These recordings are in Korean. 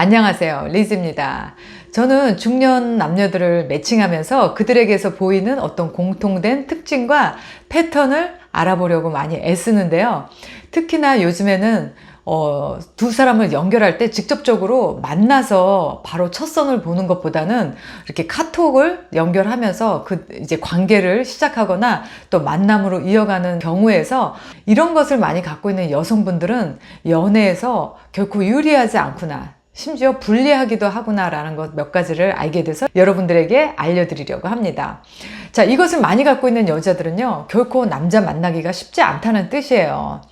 안녕하세요, 리즈입니다. 저는 중년 남녀들을 매칭하면서 그들에게서 보이는 어떤 공통된 특징과 패턴을 알아보려고 많이 애쓰는데요. 특히나 요즘에는 두 사람을 연결할 때 직접적으로 만나서 바로 첫 선을 보는 것보다는 이렇게 카톡을 연결하면서 이제 관계를 시작하거나 또 만남으로 이어가는 경우에서 이런 것을 많이 갖고 있는 여성분들은 연애에서 결코 유리하지 않구나, 심지어 불리하기도 하구나라는 것 몇 가지를 알게 돼서 여러분들에게 알려드리려고 합니다. 자, 이것을 많이 갖고 있는 여자들은요, 결코 남자 만나기가 쉽지 않다는 뜻이에요.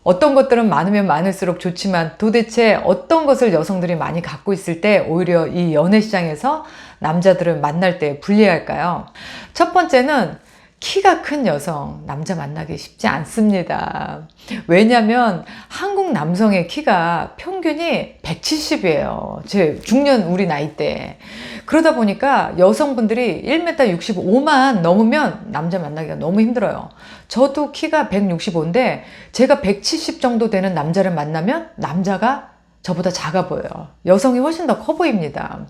어떤 것들은 많으면 많을수록 좋지만 도대체 어떤 것을 여성들이 많이 갖고 있을 때 오히려 이 연애 시장에서 남자들을 만날 때 불리할까요? 첫 번째는 키가 큰 여성, 남자 만나기 쉽지 않습니다. 왜냐면 한국 남성의 키가 평균이 170이에요. 제 중년 우리 나이 때. 그러다 보니까 여성분들이 1m 65만 넘으면 남자 만나기가 너무 힘들어요. 저도 키가 165인데 제가 170 정도 되는 남자를 만나면 남자가 저보다 작아 보여요. 여성이 훨씬 더 커 보입니다.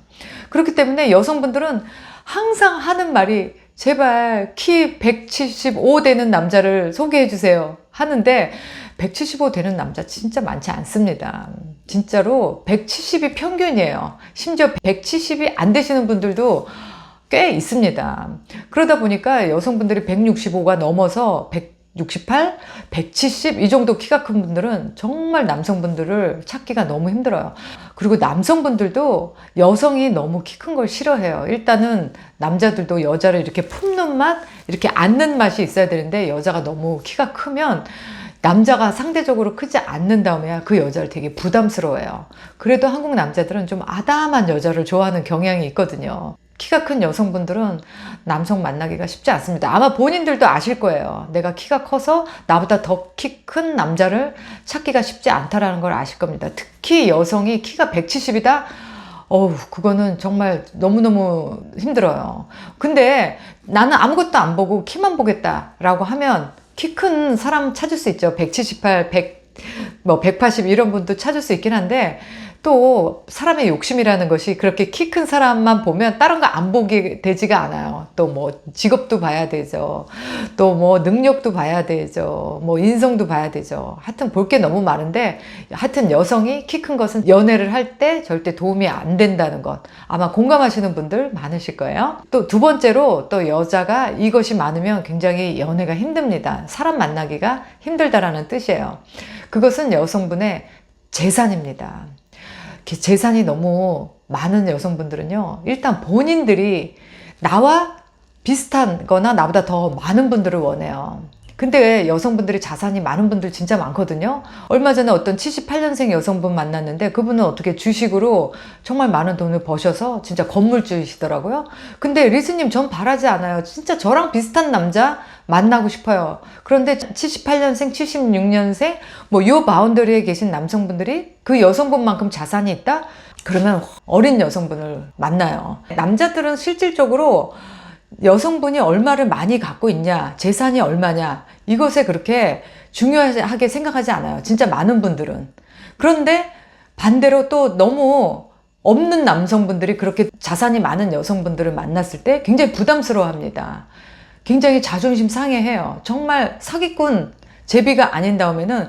그렇기 때문에 여성분들은 항상 하는 말이 제발 키 175 되는 남자를 소개해 주세요 하는데 175 되는 남자 진짜 많지 않습니다. 진짜로 170이 평균이에요. 심지어 170이 안 되시는 분들도 꽤 있습니다. 그러다 보니까 여성분들이 165가 넘어서 168, 170 이 정도 키가 큰 분들은 정말 남성분들을 찾기가 너무 힘들어요. 그리고 남성분들도 여성이 너무 키 큰 걸 싫어해요. 일단은 남자들도 여자를 이렇게 품는 맛, 이렇게 안는 맛이 있어야 되는데 여자가 너무 키가 크면 남자가 상대적으로 크지 않는 다음에 그 여자를 되게 부담스러워해요. 그래도 한국 남자들은 좀 아담한 여자를 좋아하는 경향이 있거든요. 키가 큰 여성분들은 남성 만나기가 쉽지 않습니다. 아마 본인들도 아실 거예요. 내가 키가 커서 나보다 더 키 큰 남자를 찾기가 쉽지 않다라는 걸 아실 겁니다. 특히 여성이 키가 170이다? 그거는 정말 너무너무 힘들어요. 근데 나는 아무것도 안 보고 키만 보겠다라고 하면 키 큰 사람 찾을 수 있죠. 178, 180 이런 분도 찾을 수 있긴 한데 또 사람의 욕심이라는 것이 그렇게 키 큰 사람만 보면 다른 거 안 보게 되지가 않아요. 또 뭐 직업도 봐야 되죠. 또 뭐 능력도 봐야 되죠. 뭐 인성도 봐야 되죠. 하여튼 볼 게 너무 많은데 하여튼 여성이 키 큰 것은 연애를 할 때 절대 도움이 안 된다는 것 아마 공감하시는 분들 많으실 거예요. 또 두 번째로 또 여자가 이것이 많으면 굉장히 연애가 힘듭니다. 사람 만나기가 힘들다라는 뜻이에요. 그것은 여성분의 재산입니다. 재산이 너무 많은 여성분들은요, 일단 본인들이 나와 비슷한 거나 나보다 더 많은 분들을 원해요. 근데 여성분들이 자산이 많은 분들 진짜 많거든요. 얼마 전에 어떤 78년생 여성분 만났는데 그분은 어떻게 주식으로 정말 많은 돈을 버셔서 진짜 건물주이시더라고요. 근데 리스님, 전 바라지 않아요. 진짜 저랑 비슷한 남자 만나고 싶어요. 그런데 78년생, 76년생 뭐 요 바운더리에 계신 남성분들이 그 여성분만큼 자산이 있다? 그러면 어린 여성분을 만나요. 남자들은 실질적으로 여성분이 얼마를 많이 갖고 있냐, 재산이 얼마냐, 이것에 그렇게 중요하게 생각하지 않아요. 진짜 많은 분들은. 그런데 반대로 또 너무 없는 남성분들이 그렇게 자산이 많은 여성분들을 만났을 때 굉장히 부담스러워 합니다. 굉장히 자존심 상해해요. 정말 사기꾼 제비가 아닌 다음에는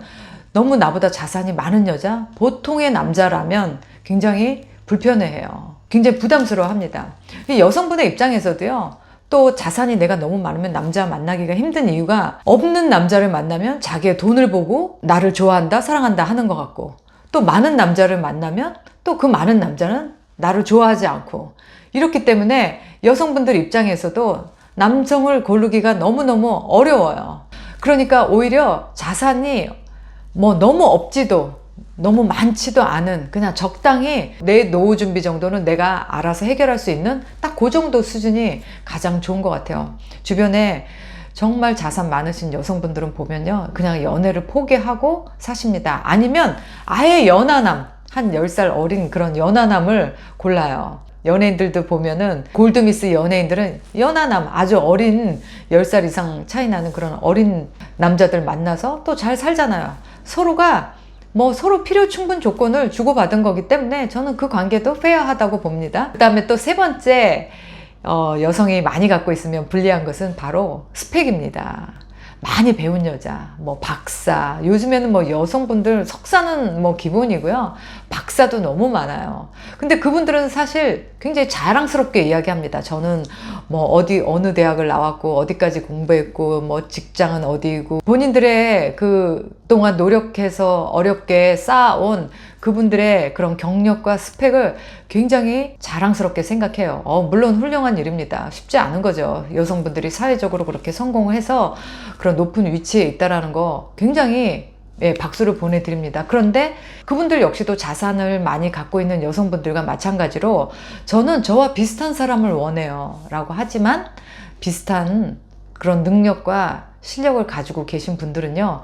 너무 나보다 자산이 많은 여자, 보통의 남자라면 굉장히 불편해해요. 굉장히 부담스러워 합니다. 여성분의 입장에서도요, 또 자산이 내가 너무 많으면 남자 만나기가 힘든 이유가 없는 남자를 만나면 자기의 돈을 보고 나를 좋아한다, 사랑한다 하는 것 같고, 또 많은 남자를 만나면 또 그 많은 남자는 나를 좋아하지 않고, 이렇기 때문에 여성분들 입장에서도 남성을 고르기가 너무너무 어려워요. 그러니까 오히려 자산이 뭐 너무 없지도 너무 많지도 않은, 그냥 적당히 내 노후 준비 정도는 내가 알아서 해결할 수 있는 딱 그 정도 수준이 가장 좋은 것 같아요. 주변에 정말 자산 많으신 여성분들은 보면요, 그냥 연애를 포기하고 사십니다. 아니면 아예 연하남, 한 10살 어린 그런 연하남을 골라요. 연예인들도 보면은 골드미스 연예인들은 연하남, 아주 어린 10살 이상 차이 나는 그런 어린 남자들 만나서 또 잘 살잖아요. 서로가 뭐 서로 필요 충분 조건을 주고받은 거기 때문에 저는 그 관계도 페어하다고 봅니다. 그 다음에 또 세 번째, 여성이 많이 갖고 있으면 불리한 것은 바로 스펙입니다. 많이 배운 여자, 뭐 박사, 요즘에는 뭐 여성분들 석사는 뭐 기본이고요. 박사도 너무 많아요. 근데 그분들은 사실 굉장히 자랑스럽게 이야기합니다. 저는 뭐 어느 대학을 나왔고 어디까지 공부했고 뭐 직장은 어디고, 본인들의 그 동안 노력해서 어렵게 쌓아온 그분들의 그런 경력과 스펙을 굉장히 자랑스럽게 생각해요. 물론 훌륭한 일입니다. 쉽지 않은 거죠. 여성분들이 사회적으로 그렇게 성공을 해서 그런 높은 위치에 있다라는 거 굉장히 박수를 보내드립니다. 그런데 그분들 역시도 자산을 많이 갖고 있는 여성분들과 마찬가지로 저는 저와 비슷한 사람을 원해요 라고 하지만, 비슷한 그런 능력과 실력을 가지고 계신 분들은요,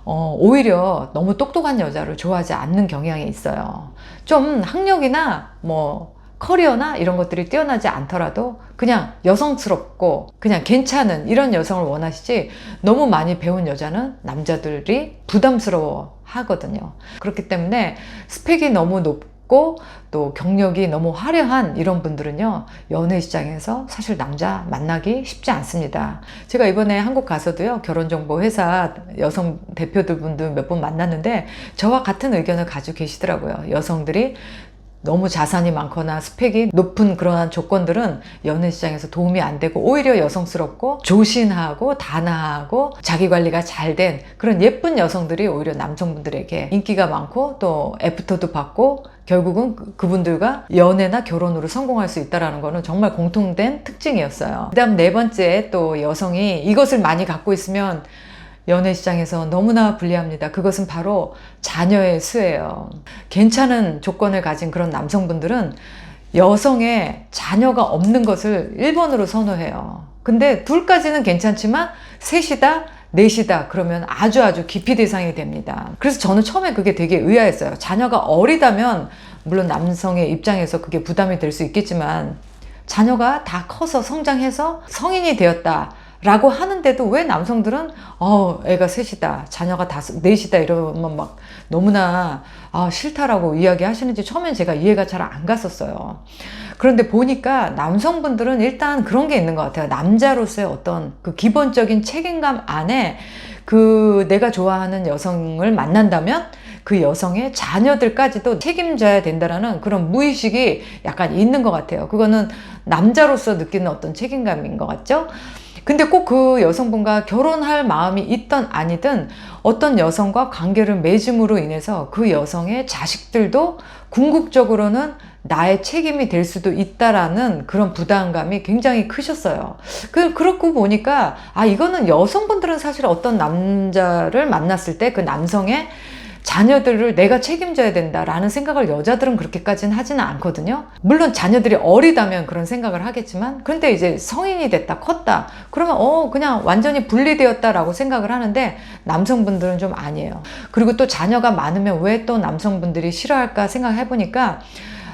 오히려 너무 똑똑한 여자를 좋아하지 않는 경향이 있어요. 좀 학력이나 뭐 커리어나 이런 것들이 뛰어나지 않더라도 그냥 여성스럽고 그냥 괜찮은 이런 여성을 원하시지, 너무 많이 배운 여자는 남자들이 부담스러워 하거든요. 그렇기 때문에 스펙이 너무 높고 또 경력이 너무 화려한 이런 분들은요, 연애 시장에서 사실 남자 만나기 쉽지 않습니다. 제가 이번에 한국 가서도요, 결혼정보 회사 여성 대표들 분들 몇 분 만났는데 저와 같은 의견을 가지고 계시더라고요. 여성들이 너무 자산이 많거나 스펙이 높은 그러한 조건들은 연애 시장에서 도움이 안 되고, 오히려 여성스럽고 조신하고 단아하고 자기 관리가 잘 된 그런 예쁜 여성들이 오히려 남성분들에게 인기가 많고 또 애프터도 받고 결국은 그분들과 연애나 결혼으로 성공할 수 있다는 거는 정말 공통된 특징이었어요. 그 다음 네 번째, 또 여성이 이것을 많이 갖고 있으면 연애 시장에서 너무나 불리합니다. 그것은 바로 자녀의 수예요. 괜찮은 조건을 가진 그런 남성분들은 여성의 자녀가 없는 것을 1번으로 선호해요. 근데 둘까지는 괜찮지만 셋이다, 넷이다 그러면 아주 기피 대상이 됩니다. 그래서 저는 처음에 그게 되게 의아했어요. 자녀가 어리다면 물론 남성의 입장에서 그게 부담이 될 수 있겠지만, 자녀가 다 커서 성장해서 성인이 되었다 라고 하는데도 왜 남성들은 애가 셋이다, 자녀가 넷이다 이러면 막 너무나 싫다라고 이야기하시는지 처음엔 제가 이해가 잘 안 갔었어요. 그런데 보니까 남성분들은 일단 그런 게 있는 것 같아요. 남자로서의 어떤 그 기본적인 책임감 안에 내가 좋아하는 여성을 만난다면 그 여성의 자녀들까지도 책임져야 된다라는 그런 무의식이 약간 있는 것 같아요. 그거는 남자로서 느끼는 어떤 책임감인 것 같죠? 근데 꼭 그 여성분과 결혼할 마음이 있든 아니든 어떤 여성과 관계를 맺음으로 인해서 그 여성의 자식들도 궁극적으로는 나의 책임이 될 수도 있다라는 그런 부담감이 굉장히 크셨어요. 그렇고 보니까 이거는 여성분들은 사실 어떤 남자를 만났을 때 그 남성의 자녀들을 내가 책임져야 된다라는 생각을 여자들은 그렇게까지는 하지는 않거든요. 물론 자녀들이 어리다면 그런 생각을 하겠지만, 그런데 이제 성인이 됐다, 컸다 그러면 그냥 완전히 분리되었다라고 생각을 하는데, 남성분들은 좀 아니에요. 그리고 또 자녀가 많으면 왜 또 남성분들이 싫어할까 생각해 보니까,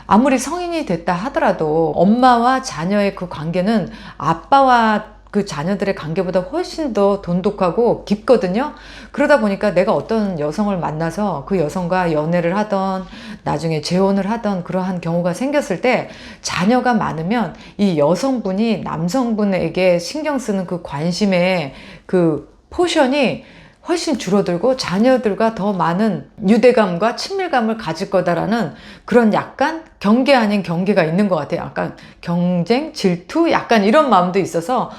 아무리 성인이 됐다 하더라도 엄마와 자녀의 그 관계는 아빠와 그 자녀들의 관계보다 훨씬 더 돈독하고 깊거든요. 그러다 보니까 내가 어떤 여성을 만나서 그 여성과 연애를 하던 나중에 재혼을 하던 그러한 경우가 생겼을 때, 자녀가 많으면 이 여성분이 남성분에게 신경 쓰는 그 관심의 그 포션이 훨씬 줄어들고 자녀들과 더 많은 유대감과 친밀감을 가질 거다라는 그런 약간 경계 아닌 경계가 있는 것 같아요. 약간 경쟁, 질투, 약간 이런 마음도 있어서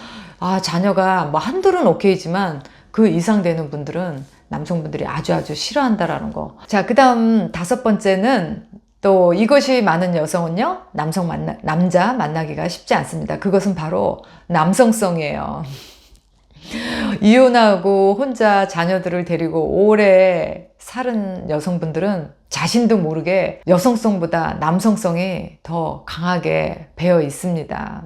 자녀가 뭐 한둘은 오케이지만 그 이상 되는 분들은 남성분들이 아주 싫어한다라는 거. 자, 그 다음 다섯 번째는, 또 이것이 많은 여성은요, 남자 만나기가 쉽지 않습니다. 그것은 바로 남성성이에요. 이혼하고 혼자 자녀들을 데리고 오래 사는 여성분들은 자신도 모르게 여성성보다 남성성이 더 강하게 배어 있습니다.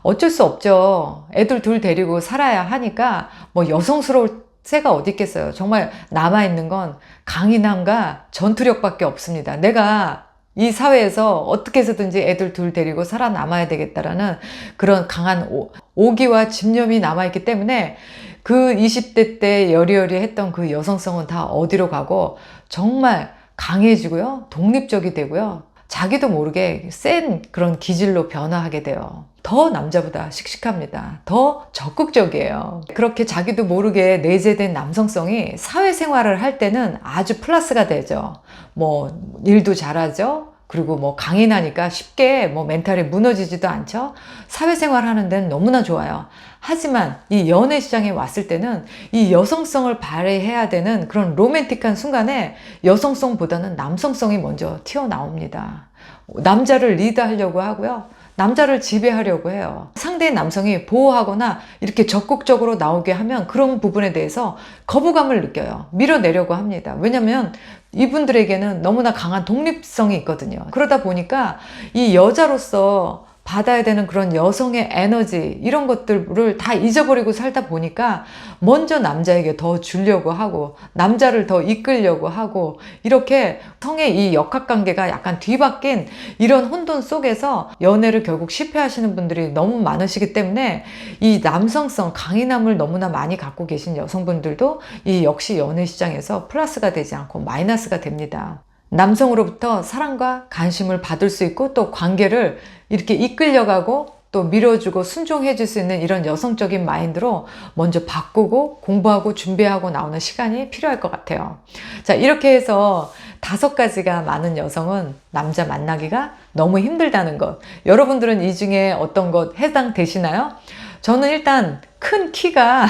어쩔 수 없죠. 애들 둘 데리고 살아야 하니까 뭐 여성스러울 새가 어디 있겠어요. 정말 남아있는 건 강인함과 전투력밖에 없습니다. 내가 이 사회에서 어떻게 해서든지 애들 둘 데리고 살아남아야 되겠다라는 그런 강한 오기와 집념이 남아있기 때문에 그 20대 때 여리여리했던 그 여성성은 다 어디로 가고 정말 강해지고요. 독립적이 되고요. 자기도 모르게 센 그런 기질로 변화하게 돼요. 더 남자보다 씩씩합니다. 더 적극적이에요. 그렇게 자기도 모르게 내재된 남성성이 사회생활을 할 때는 아주 플러스가 되죠. 뭐 일도 잘하죠. 그리고 뭐 강인하니까 쉽게 뭐 멘탈이 무너지지도 않죠. 사회생활 하는 데는 너무나 좋아요. 하지만 이 연애 시장에 왔을 때는 이 여성성을 발휘해야 되는 그런 로맨틱한 순간에 여성성보다는 남성성이 먼저 튀어나옵니다. 남자를 리드하려고 하고요. 남자를 지배하려고 해요. 상대의 남성이 보호하거나 이렇게 적극적으로 나오게 하면 그런 부분에 대해서 거부감을 느껴요. 밀어내려고 합니다. 왜냐면 이분들에게는 너무나 강한 독립성이 있거든요. 그러다 보니까 이 여자로서 받아야 되는 그런 여성의 에너지 이런 것들을 다 잊어버리고 살다 보니까 먼저 남자에게 더 주려고 하고 남자를 더 이끌려고 하고 이렇게 성의 이 역학관계가 약간 뒤바뀐 이런 혼돈 속에서 연애를 결국 실패하시는 분들이 너무 많으시기 때문에 이 남성성 강인함을 너무나 많이 갖고 계신 여성분들도 이 역시 연애 시장에서 플러스가 되지 않고 마이너스가 됩니다. 남성으로부터 사랑과 관심을 받을 수 있고 또 관계를 이렇게 이끌려가고 또 밀어주고 순종해 줄 수 있는 이런 여성적인 마인드로 먼저 바꾸고 공부하고 준비하고 나오는 시간이 필요할 것 같아요. 자, 이렇게 해서 5가지가 많은 여성은 남자 만나기가 너무 힘들다는 것. 여러분들은 이 중에 어떤 것 해당되시나요? 저는 일단 큰 키가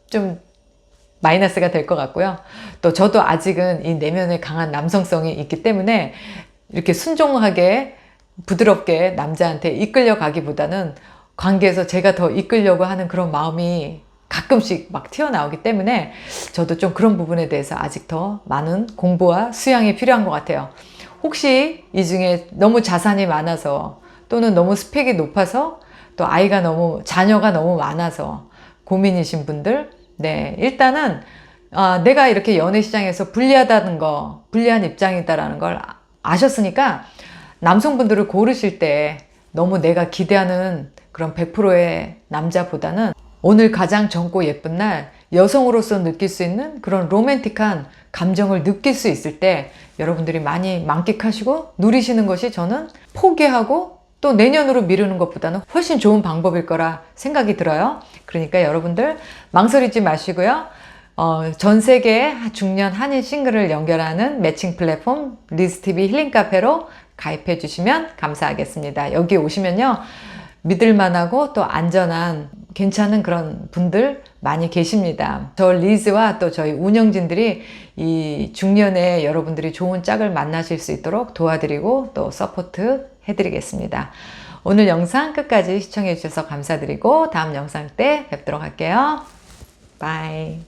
좀 마이너스가 될 것 같고요. 또 저도 아직은 이 내면에 강한 남성성이 있기 때문에 이렇게 순종하게 부드럽게 남자한테 이끌려 가기보다는 관계에서 제가 더 이끌려고 하는 그런 마음이 가끔씩 막 튀어나오기 때문에 저도 좀 그런 부분에 대해서 아직 더 많은 공부와 수양이 필요한 것 같아요. 혹시 이 중에 너무 자산이 많아서 또는 너무 스펙이 높아서 또 자녀가 너무 많아서 고민이신 분들, 네, 일단은 내가 이렇게 연애 시장에서 불리한 입장이다라는 걸 아셨으니까 남성분들을 고르실 때 너무 내가 기대하는 그런 100%의 남자보다는 오늘 가장 젊고 예쁜 날 여성으로서 느낄 수 있는 그런 로맨틱한 감정을 느낄 수 있을 때 여러분들이 많이 만끽하시고 누리시는 것이 저는 포기하고 또 내년으로 미루는 것보다는 훨씬 좋은 방법일 거라 생각이 들어요. 그러니까 여러분들 망설이지 마시고요. 전 세계 중년 한인 싱글을 연결하는 매칭 플랫폼 리즈TV 힐링카페로 가입해 주시면 감사하겠습니다. 여기 오시면요. 믿을만하고 또 안전한 괜찮은 그런 분들 많이 계십니다. 저 리즈와 또 저희 운영진들이 이 중년에 여러분들이 좋은 짝을 만나실 수 있도록 도와드리고 또 서포트 해드리겠습니다. 오늘 영상 끝까지 시청해 주셔서 감사드리고 다음 영상 때 뵙도록 할게요. 바이.